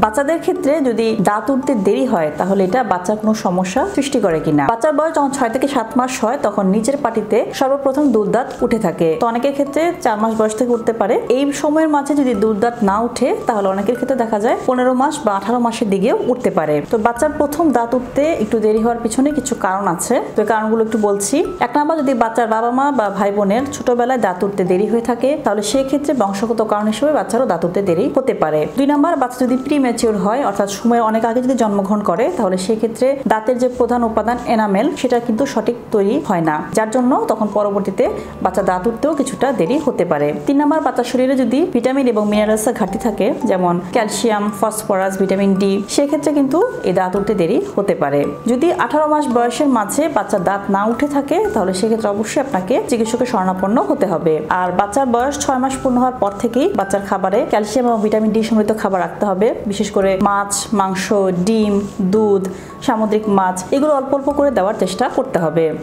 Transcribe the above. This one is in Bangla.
বাচ্চাদের ক্ষেত্রে যদি দাঁত উঠতে দেরি হয় তাহলে এটা বাচ্চার কোনো সমস্যা সৃষ্টি করে কিনা। বাচ্চার বয়স যখন 6 থেকে 7 মাস হয় তখন নিচের পাটিতে সর্বপ্রথম দুধ দাঁত উঠে থাকে। তো অনেকের ক্ষেত্রে 4 মাস বয়স থেকে উঠতে পারে। এই সময়ের মাঝে যদি দুধ দাঁত না উঠে তাহলে অনেকের ক্ষেত্রে দেখা যায় 15 মাস বা 18 মাসের দিকেও উঠতে পারে। তো বাচ্চার প্রথম দাঁত উঠতে একটু দেরি হওয়ার পিছনে কিছু কারণ আছে। তো এই কারণগুলো একটু বলছি। এক নাম্বার, যদি বাচ্চার বাবা মা বা ভাই বোনের ছোটবেলায় দাঁত উঠতে দেরি হয়ে থাকে তাহলে সেই ক্ষেত্রে বংশগত কারণ হিসেবে বাচ্চারও দাঁত উঠতে দেরি হতে পারে। 2 নাম্বার, বাচ্চা যদি প্রিম্যাচিউর হয় অর্থাৎ সময়ের অনেক আগে যদি জন্মগ্রহণ করে তাহলে সেই ক্ষেত্রে দাঁতের যে প্রধান উপাদান এনামেল সেটা কিন্তু সঠিক তৈরি হয় না, যার জন্য তখন পরবর্তীতে বাচ্চা দাঁত উঠতেও কিছুটা দেরি হতে পারে। 3 নাম্বার, বাচ্চার শরীরে যদি ভিটামিন এবং মিনারেলসের ঘাটতি থাকে যেমন ক্যালসিয়াম, ফসফরাস, ভিটামিন ডি, সেক্ষেত্রে কিন্তু এই দাঁত উঠতে দেরি হতে পারে। যদি 18 মাস বয়সের মাঝে বাচ্চার দাঁত না উঠে থাকে তাহলে সেক্ষেত্রে অবশ্যই আপনাকে চিকিৎসকের শরণাপন্ন হতে হবে। আর বাচ্চার বয়স 6 মাস পূর্ণ হওয়ার পর থেকেই বাচ্চার খাবারে ক্যালসিয়াম এবং ভিটামিন ডি সমৃদ্ধ খাবার রাখতে হবে। বিশেষ করে মাছ, মাংস, ডিম, দুধ, সামুদ্রিক মাছ এগুলো অল্প অল্প করে দেওয়ার চেষ্টা করতে হবে।